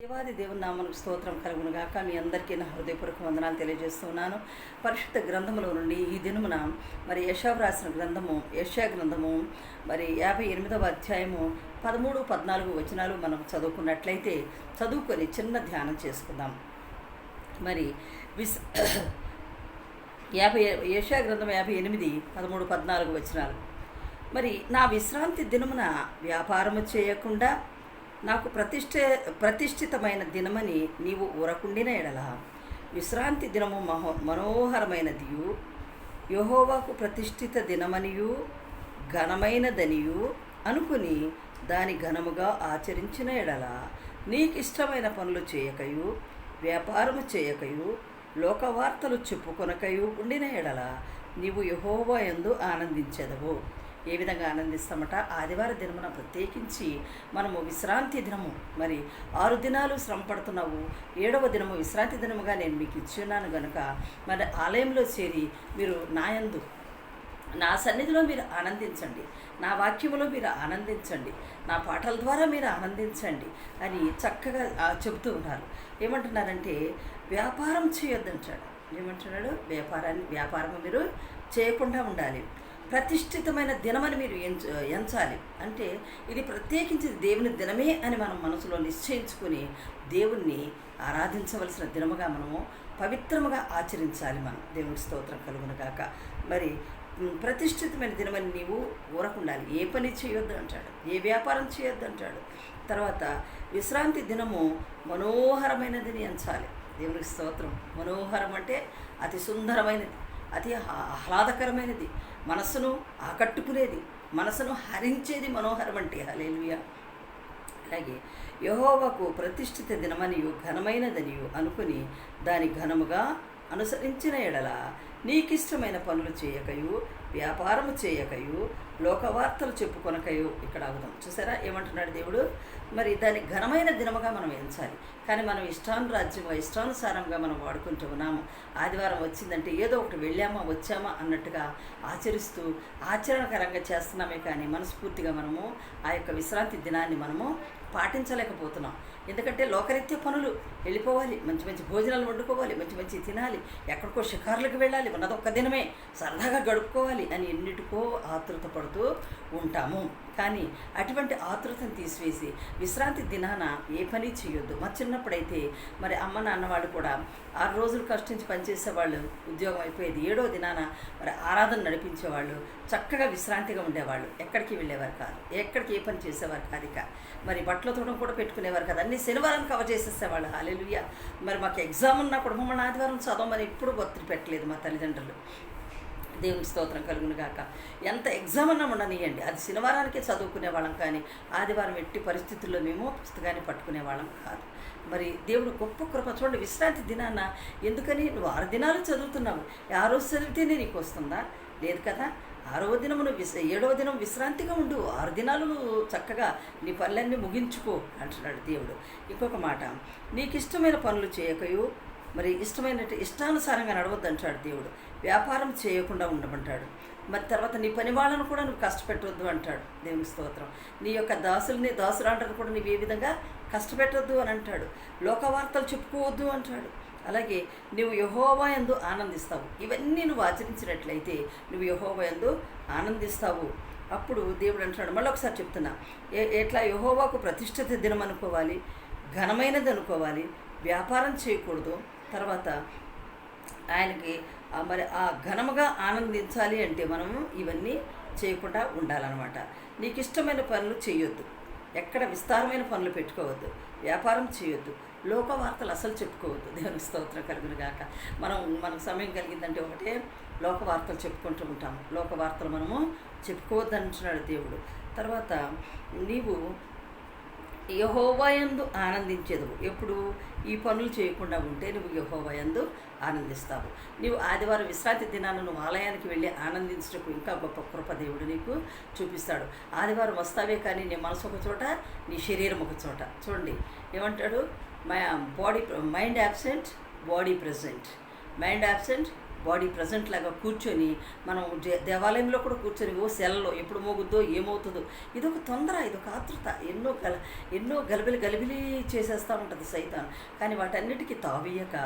దేవాది దేవుని నామమునకు స్తోత్రం కలుగును గాక. మీ అందరికీ నా హృదయపూర్వక వందనాలు తెలియజేస్తున్నాను. పరిశుద్ధ గ్రంథములో నుండి ఈ దినమున మరి యెషయా రాసిన గ్రంథము యెషయా గ్రంథము మరి 58వ అధ్యాయము 13, 14 వచనాలు మనం చదువుకున్నట్లయితే చదువుకొని చిన్న ధ్యానం చేసుకుందాం. మరి యెషయా గ్రంథం 58, 13, 14 వచనాలు. మరి నా విశ్రాంతి దినమున వ్యాపారము చేయకుండా నాకు ప్రతిష్ఠితమైన దినమని నీవు ఊరకుండిన ఎడల విశ్రాంతి దినము మనోహరమైనదియు యెహోవాకు ప్రతిష్ఠిత దినమనియు ఘనమైనదనియు అనుకుని దాని ఘనముగా ఆచరించిన ఎడల నీకిష్టమైన పనులు చేయకయు వ్యాపారము చేయకయు లోకవార్తలు చెప్పుకొనకయు ఉండిన ఎడల నీవు యెహోవా యందు ఆనందించెదవు. ఏ విధంగా ఆనందిస్తామట? ఆదివార దినమున ప్రత్యేకించి మనము విశ్రాంతి దినము, మరి 6 దినాలు శ్రమ పడుతున్నావు, 7వ దినము విశ్రాంతి దినముగా నేను మీకు ఇచ్చున్నాను గనుక మరి ఆలయంలో చేరి మీరు నా సన్నిధిలో మీరు ఆనందించండి, నా వాక్యములో మీరు ఆనందించండి, నా పాటల ద్వారా మీరు ఆనందించండి అని చక్కగా చెబుతూ ఉన్నారు. ఏమంటున్నారంటే వ్యాపారం చేయొద్దంటాడు. ఏమంటున్నాడు? వ్యాపారం మీరు చేయకుండా ఉండాలి. ప్రతిష్ఠితమైన దినమని మీరు ఎంచాలి. అంటే ఇది ప్రత్యేకించి దేవుని దినమే అని మనం మనసులో నిశ్చయించుకొని దేవుణ్ణి ఆరాధించవలసిన దినముగా మనము పవిత్రముగా ఆచరించాలి. మనం దేవుని స్తోత్రం కలుగును గాక. మరి ప్రతిష్ఠితమైన దినమని నీవు ఊరకుండాలి. ఏ పని చేయొద్దు అంటాడు, ఏ వ్యాపారం చేయొద్దు అంటాడు. తర్వాత విశ్రాంతి దినము మనోహరమైనదని ఎంచాలి. దేవునికి స్తోత్రం. మనోహరం అంటే అతి సుందరమైనది, అతి ఆహ్లాదకరమైనది, మనస్సును ఆకట్టుకునేది, మనసును హరించేది మనోహరం అంటే. హల్లెలూయా. అలాగే యెహోవాకు ప్రతిష్ఠిత దినమనియు ఘనమైనదనియు అనుకుని దాని ఘనముగా అనుసరించిన ఎడల నీకిష్టమైన పనులు చేయకయు వ్యాపారము చేయకయు లోకవార్తలు చెప్పుకొనకయు. ఇక్కడ అవుదాం. చూసారా ఏమంటున్నాడు దేవుడు? మరి దాని ఘనమైన దినముగా మనం ఎంచాలి. కానీ మనం ఇష్టానుసారంగా మనం వాడుకుంటూ ఉన్నాము. ఆదివారం వచ్చిందంటే ఏదో ఒకటి వెళ్ళామా వచ్చామా అన్నట్టుగా ఆచరిస్తూ ఆచరణకరంగా చేస్తున్నామే కానీ మనస్ఫూర్తిగా మనము ఆ యొక్క విశ్రాంతి దినాన్ని మనము పాటించలేకపోతున్నాం. ఎందుకంటే లోకరీత్య పనులు వెళ్ళిపోవాలి, మంచి మంచి భోజనాలు వండుకోవాలి, మంచి మంచి తినాలి, ఎక్కడికో షికారులకు వెళ్ళాలి, ఉన్నదొక్క దినమే సరదాగా గడుపుకోవాలి అని ఎన్నిటికో ఆతృత పడుతూ ఉంటాము. కానీ అటువంటి ఆతృతను తీసివేసి విశ్రాంతి దినాన ఏ పని చేయొద్దు. మా చిన్నప్పుడైతే మరి అమ్మ నాన్న వాళ్ళు కూడా 6 రోజులు కష్టించి పనిచేసేవాళ్ళు, ఉద్యోగం అయిపోయేది 7వ దినాన మరి ఆరాధన నడిపించేవాళ్ళు, చక్కగా విశ్రాంతిగా ఉండేవాళ్ళు, ఎక్కడికి వెళ్ళేవారు కాదు, ఎక్కడికి ఏ పని చేసేవారు కాదు. ఇక మరి బట్టల తోటం కూడా పెట్టుకునేవారు కదా, అన్ని శనివారం కవర్ చేసేసేవాళ్ళు. హల్లెలూయా. మరి మాకు ఎగ్జామ్ ఉన్నా కూడా మమ్మల్ని ఆదివారం చదవమని ఎప్పుడు ఒత్తిడి పెట్టలేదు మా తల్లిదండ్రులు. దేవుని స్తోత్రం కలుగును గాక. ఎంత ఎగ్జామ్ అన్నా ఉండనియండి, అది శనివారానికే చదువుకునే వాళ్ళం కానీ ఆదివారం ఎట్టి పరిస్థితుల్లో మేము పుస్తకాన్ని పట్టుకునే వాళ్ళం కాదు. మరి దేవుడు గొప్ప కృప. చూడండి, విశ్రాంతి దినాన ఎందుకని నువ్వు 6 దినాలు చదువుతున్నావు, 6 రోజు చదివితేనే నీకు వస్తుందా? లేదు కదా. 6వ దినము 7వ దినం విశ్రాంతిగా ఉండు, 6 దినాలు చక్కగా నీ పనులన్నీ ముగించుకో అంటున్నాడు దేవుడు. ఇంకొక మాట, నీకు ఇష్టమైన పనులు చేయకయు మరి ఇష్టానుసారంగా నడవద్దు అంటాడు దేవుడు. వ్యాపారం చేయకుండా ఉండమంటాడు. మరి తర్వాత నీ పని వాళ్ళను కూడా నువ్వు కష్టపెట్టవద్దు అంటాడు. దేవుని స్తోత్రం. నీ యొక్క దాసురాంటను కూడా నీవు ఏ విధంగా కష్టపెట్టవద్దు అని అంటాడు. లోకవార్తలు చెప్పుకోవద్దు అంటాడు. అలాగే నువ్వు యెహోవా యందు ఆనందిస్తావు. ఇవన్నీ నువ్వు ఆచరించినట్లయితే నువ్వు యెహోవా యందు ఆనందిస్తావు. అప్పుడు దేవుడు అంటున్నాడు, మళ్ళీ ఒకసారి చెప్తున్నా, ఎట్లా యెహోవాకు ప్రతిష్ఠిత దినం అనుకోవాలి, ఘనమైనది అనుకోవాలి, వ్యాపారం చేయకూడదు. తర్వాత ఆయనకి మరి ఆ ఘనముగా ఆనందించాలి అంటే మనము ఇవన్నీ చేయకుండా ఉండాలన్నమాట. నీకు ఇష్టమైన పనులు చేయొద్దు, ఎక్కడ విస్తారమైన పనులు పెట్టుకోవద్దు, వ్యాపారం చేయొద్దు, లోకవార్తలు అసలు చెప్పుకోవద్దు. దేవుని స్తోత్రం కలుగును గాక. మనకు సమయం కలిగిందంటే ఒకటే లోకవార్తలు చెప్పుకుంటూ ఉంటాము. లోకవార్తలు మనము చెప్పుకోవద్దు అంటున్నాడు దేవుడు. తర్వాత నీవు యెహోవా యందు ఆనందించేదవు. ఎప్పుడు ఈ పనులు చేయకుండా ఉంటే నువ్వు యెహోవా యందు ఆనందిస్తావు. నీవు ఆదివారం విశ్రాంతి దినాన్ని నువ్వు ఆలయానికి వెళ్ళి ఆనందించటకు ఇంకా గొప్ప కృప దేవుడు నీకు చూపిస్తాడు. ఆదివారం వస్తావే కానీ నీ మనసు ఒక చోట, నీ శరీరం ఒక చోట. చూడండి ఏమంటాడు, mind absent body present, mind absent body present లాగా కూర్చొని మనం దేవాలయంలో కూడా కూర్చొని సెల్లో ఎప్పుడు మోగుద్దో ఏమవుతుందో ఇదొక తొందర, ఇదొక ఆతృత, ఎన్నో గలిబిలి చేసేస్తూ ఉంటుంది సైతాన్. కానీ వాటన్నిటికీ తావీయక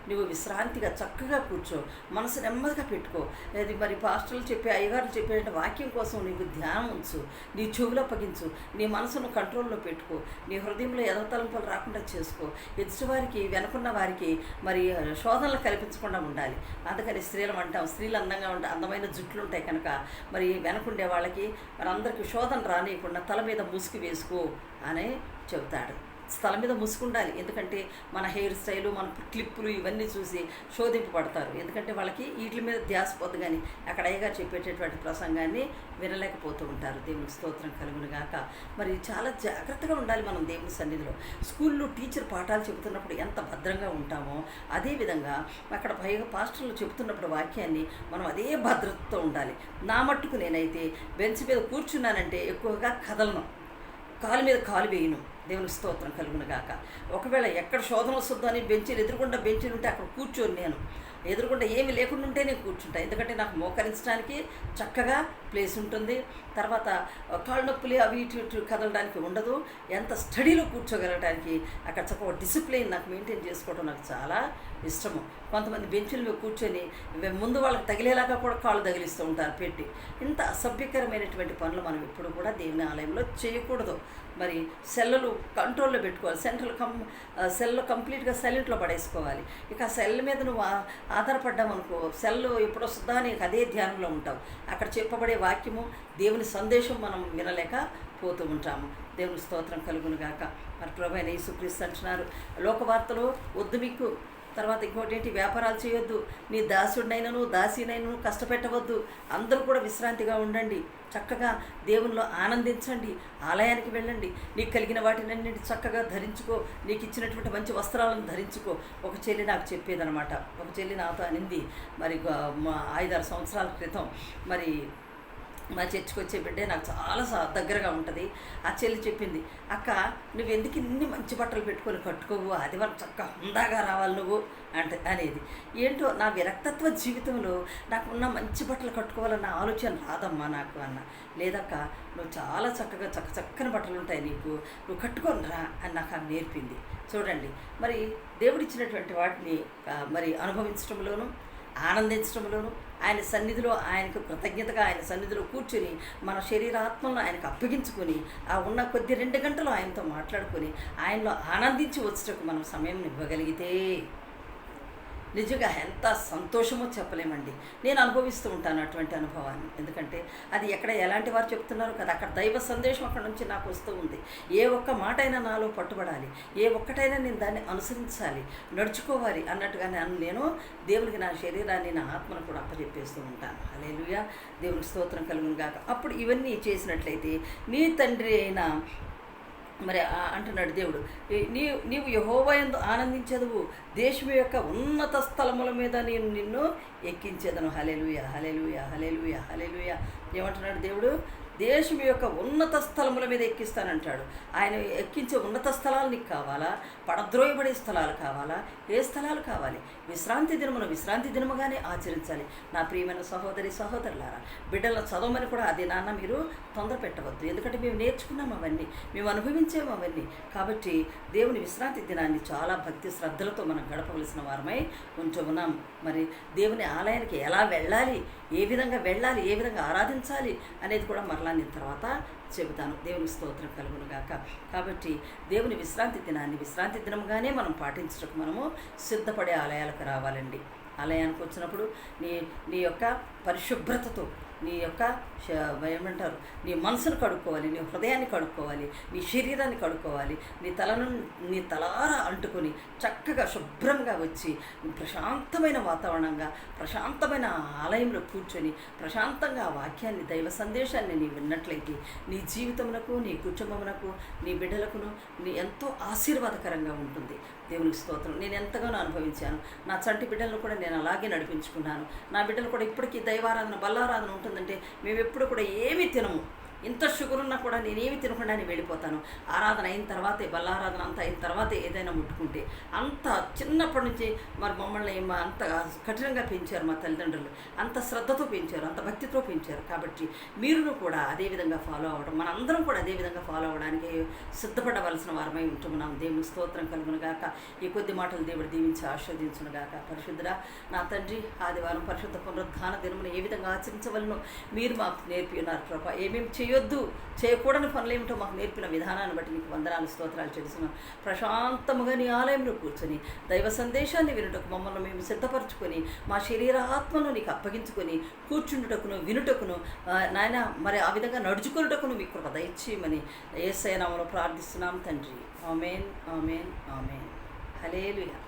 నువ్వు విశ్రాంతిగా చక్కగా కూర్చో, మనసు నెమ్మదిగా పెట్టుకో. అది మరి పాస్టర్లు చెప్పే, అయ్యగారులు చెప్పే వాక్యం కోసం నీకు ధ్యానం ఉంచు, నీ చెవులో అప్పగించు, నీ మనసును కంట్రోల్లో పెట్టుకో, నీ హృదయంలో ఎదతలంపులు రాకుండా చేసుకో. ఎదుటివారికి వెనుకున్న వారికి మరి శోధనలు కల్పించకుండా ఉండాలి. అందుకని స్త్రీలు అంటాం, స్త్రీలు అందంగా అందమైన జుట్లు ఉంటాయి కనుక మరి వెనకుండే వాళ్ళకి మరి అందరికీ శోధన రానియకుండా తల మీద ముసుగు వేసుకో అని చెబుతాడు. స్థలం మీద ముసుకుండాలి. ఎందుకంటే మన హెయిర్ స్టైలు, మన క్లిప్పులు ఇవన్నీ చూసి శోధింపబడతారు. ఎందుకంటే వాళ్ళకి వీటి మీద ధ్యాస పోదు, కానీ అక్కడ అయ్యగా చెప్పేటటువంటి ప్రసంగాన్ని వినలేకపోతూ ఉంటారు. దేవునికి స్తోత్రం కలుగును గాక. మరి చాలా జాగ్రత్తగా ఉండాలి మనం దేవుని సన్నిధిలో. స్కూల్లో టీచర్ పాఠాలు చెబుతున్నప్పుడు ఎంత భద్రంగా ఉంటామో అదేవిధంగా అక్కడ పైగా పాస్టర్లు చెబుతున్నప్పుడు వాక్యాన్ని మనం అదే భద్రతతో ఉండాలి. నా మట్టుకు నేనైతే బెంచ్ మీద కూర్చున్నానంటే ఎక్కువగా కదలను, కాలు మీద కాలు వేయను. దేవునికి స్తోత్రం కలుగును గాక. ఒకవేళ ఎక్కడ శోధన వస్తుందో అని ఎదురుకుండా బెంచీలు ఉంటే అక్కడ కూర్చొని నేను ఎదురుకుండా ఏమి లేకుండా ఉంటే నేను కూర్చుంటాను. ఎందుకంటే నాకు మోకరించడానికి చక్కగా ప్లేస్ ఉంటుంది. తర్వాత కాళ్ళు నొప్పులు అవి ఇటు కదలడానికి ఉండదు. ఎంత స్టడీలో కూర్చోగలగడానికి అక్కడ చక్కగా డిసిప్లిన్ నాకు మెయింటైన్ చేసుకోవడం నాకు చాలా ఇష్టము. కొంతమంది బెంచుల మీద కూర్చొని ముందు వాళ్ళకి తగిలేలాగా కూడా కాళ్ళు తగిలిస్తూ ఉంటారు పెట్టి. ఇంత అసభ్యకరమైనటువంటి పనులు మనం ఎప్పుడు కూడా దేవుని ఆలయంలో చేయకూడదు. మరి సెల్లులు కంట్రోల్లో పెట్టుకోవాలి. సెల్ కంప్లీట్గా సైలెంట్లో పడేసుకోవాలి. ఇక ఆ సెల్ మీద నువ్వు ఆధారపడ్డామనుకో, సెల్ ఎప్పుడు వస్తుందా నీకు అదే ధ్యానంలో ఉంటావు. అక్కడ చెప్పబడే వాక్యము, దేవుని సందేశం మనం వినలేక పోతూ ఉంటాము. దేవుని స్తోత్రం కలుగును గాక. మరి ప్రభువైన యేసుక్రీస్తు అంటున్నారు, లోకవార్తలు వద్దు మీకు. తర్వాత ఇంకోటి ఏంటి, వ్యాపారాలు చేయొద్దు, నీ దాసుడినైనను దాసినైనను కష్టపెట్టవద్దు, అందరూ కూడా విశ్రాంతిగా ఉండండి, చక్కగా దేవునిలో ఆనందించండి, ఆలయానికి వెళ్ళండి, నీకు కలిగిన వాటినన్నింటి చక్కగా ధరించుకో, నీకు ఇచ్చినటువంటి మంచి వస్త్రాలను ధరించుకో. ఒక చెల్లి నాకు చెప్పేదనమాట. ఒక చెల్లి నాతో అనింది, మరి 5-6 సంవత్సరాల క్రితం, మరి మా చర్చికి వచ్చే బిడ్డే నాకు చాలా దగ్గరగా ఉంటుంది. ఆ చెల్లి చెప్పింది, అక్క నువ్వు ఎందుకు ఇన్ని మంచి బట్టలు పెట్టుకొని కట్టుకోవు, ఆదివారం చక్కగా హుందాగా రావాలి నువ్వు అనేది. ఏంటో నా విరక్తత్వ జీవితంలో నాకున్న మంచి బట్టలు కట్టుకోవాలన్న ఆలోచన రాదమ్మా నాకు అన్న. లేదక్క నువ్వు చాలా చక్కగా చక్కని బట్టలు ఉంటాయి నీకు, నువ్వు కట్టుకొని రా అని నాకు ఆమె నేర్పింది. చూడండి, మరి దేవుడిచ్చినటువంటి వాటిని మరి అనుభవించడంలోనూ ఆనందించడంలోనూ ఆయన సన్నిధిలో ఆయనకు కృతజ్ఞతగా ఆయన సన్నిధిలో కూర్చొని మన శరీరాత్మలను ఆయనకు అప్పగించుకొని ఆ ఉన్న కొద్ది 2 గంటలు ఆయనతో మాట్లాడుకొని ఆయనలో ఆనందించి వచ్చేటకు మనం సమయం ఇవ్వగలిగితే నిజంగా ఎంత సంతోషమో చెప్పలేమండి. నేను అనుభవిస్తూ ఉంటాను అటువంటి అనుభవాన్ని. ఎందుకంటే అది ఎక్కడ ఎలాంటి వారు చెప్తున్నారు కదా, అక్కడ దైవ సందేశం అక్కడ నుంచి నాకు వస్తూ ఉంది. ఏ ఒక్క మాట అయినా నాలో పట్టుబడాలి, ఏ ఒక్కటైనా నేను దాన్ని అనుసరించాలి, నడుచుకోవాలి అన్నట్టుగానే నేను దేవునికి నా శరీరాన్ని నా ఆత్మను కూడా అప్పచెప్పేస్తూ ఉంటాను. హల్లెలూయా, దేవునికి స్తోత్రం కలుగును గాక. అప్పుడు ఇవన్నీ చేసినట్లయితే నీ తండ్రి అయిన మరి అంటున్నాడు దేవుడు, నీవు యెహోవా యందు ఆనందించదువు, దేశము యొక్క ఉన్నత స్థలముల మీద నేను నిన్ను ఎక్కించేదను. హల్లెలూయా, హల్లెలూయా, హల్లెలూయా, హల్లెలూయా. ఏమంటున్నాడు దేవుడు? దేశం యొక్క ఉన్నత స్థలముల మీద ఎక్కిస్తానంటాడు. ఆయన ఎక్కించే ఉన్నత స్థలాలు నీకు కావాలా? పడద్రోయబడే స్థలాలు కావాలా? ఏ స్థలాలు కావాలి? విశ్రాంతి దినముగానే ఆచరించాలి. నా ప్రియమైన సహోదరి సహోదరులారా, బిడ్డలను చదవమని కూడా అది నాన్న మీరు తొందర పెట్టవద్దు. ఎందుకంటే మేము నేర్చుకున్నాం అవన్నీ, మేము అనుభవించాము అవన్నీ. కాబట్టి దేవుని విశ్రాంతి దినాన్ని చాలా భక్తి శ్రద్ధలతో మనం గడపవలసిన వారమై ఉంచున్నాం. మరి దేవుని ఆలయానికి ఎలా వెళ్ళాలి, ఏ విధంగా వెళ్ళాలి, ఏ విధంగా ఆరాధించాలి అనేది కూడా మరలా నేను తర్వాత చెబుతాను. దేవుని స్తోత్రం కలుగును గాక. కాబట్టి దేవుని విశ్రాంతి దినంగానే మనం పాటించడానికి మనము సిద్ధపడే ఆలయాలకు రావాలండి. ఆలయానికి వచ్చినప్పుడు నీ యొక్క పరిశుభ్రతతో నీ యొక్క ఏమంటారు, నీ మనసును కడుక్కోవాలి, నీ హృదయాన్ని కడుక్కోవాలి, నీ శరీరాన్ని కడుక్కోవాలి, నీ తలారా అంటుకొని చక్కగా శుభ్రంగా వచ్చి ప్రశాంతమైన వాతావరణంగా ప్రశాంతమైన ఆలయంలో కూర్చొని ప్రశాంతంగా ఆ వాక్యాన్ని, దైవ సందేశాన్ని నీ విన్నట్లయితే నీ జీవితమునకు, నీ కుటుంబమునకు, నీ బిడ్డలకును నీ ఎంతో ఆశీర్వాదకరంగా ఉంటుంది. దేవునికి స్తోత్రం. నేను ఎంతగానో అనుభవించాను. నా చంటి బిడ్డలను కూడా నేను అలాగే నడిపించుకున్నాను. నా బిడ్డలు కూడా ఇప్పటికీ దైవారాధన, బల్లారాధన ఉంటుందంటే మేము ఎప్పుడు కూడా ఏమీ తినము. ఇంత షుగర్ ఉన్నా కూడా నేనేమి తినకుండానే వెళ్ళిపోతాను. ఆరాధన అయిన తర్వాతే, బల్లారాధన అంతా అయిన తర్వాతే ఏదైనా ముట్టుకుంటే. అంత చిన్నప్పటి నుంచి మరి మమ్మల్ని అంత కఠినంగా పెంచారు మా తల్లిదండ్రులు, అంత శ్రద్ధతో పెంచారు, అంత భక్తితో పెంచారు. కాబట్టి మీరును కూడా అదేవిధంగా ఫాలో అవ్వడం, మనందరం కూడా అదేవిధంగా ఫాలో అవ్వడానికి సిద్ధపడవలసిన వారమై ఉంటున్నాం. దేవుని స్తోత్రం కలుగునుగాక. ఈ కొద్ది మాటలు దేవుడు దీవించి ఆశీర్వదించునుగాక. పరిశుద్ధుడా నా తండ్రి, ఆదివారం పరిశుద్ధ పునరుద్ధాన దినమును ఏ విధంగా ఆచరించవలనో మీరు మాకు నేర్పి ఉన్నారు ప్రభా. ఏమేమి చేయొద్దు, చేయకూడని పనులు ఏమిటో మాకు నేర్పిన విధానాన్ని బట్టి మీకు వందనాలు స్తోత్రాలు చేస్తున్నాం. ప్రశాంతముగా నీ ఆలయంలో కూర్చొని దైవ సందేశాన్ని వినుటకు మమ్మల్ని మేము సిద్ధపరచుకొని మా శరీరాత్మను నీకు అప్పగించుకొని కూర్చుండుటకును వినుటకును నాయన మరి ఆ విధంగా నడుచుకున్నటకును మీకు కృప దయచేయమని యేసయ్య నామములో ప్రార్థిస్తున్నాం తండ్రి. ఆమేన్, ఆమేన్, ఆమేన్. హల్లెలూయా.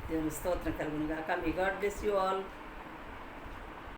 దేవుని స్తోత్రం కలుగునుగాక. మీ గాడ్ బ్లెస్ యు ఆల్.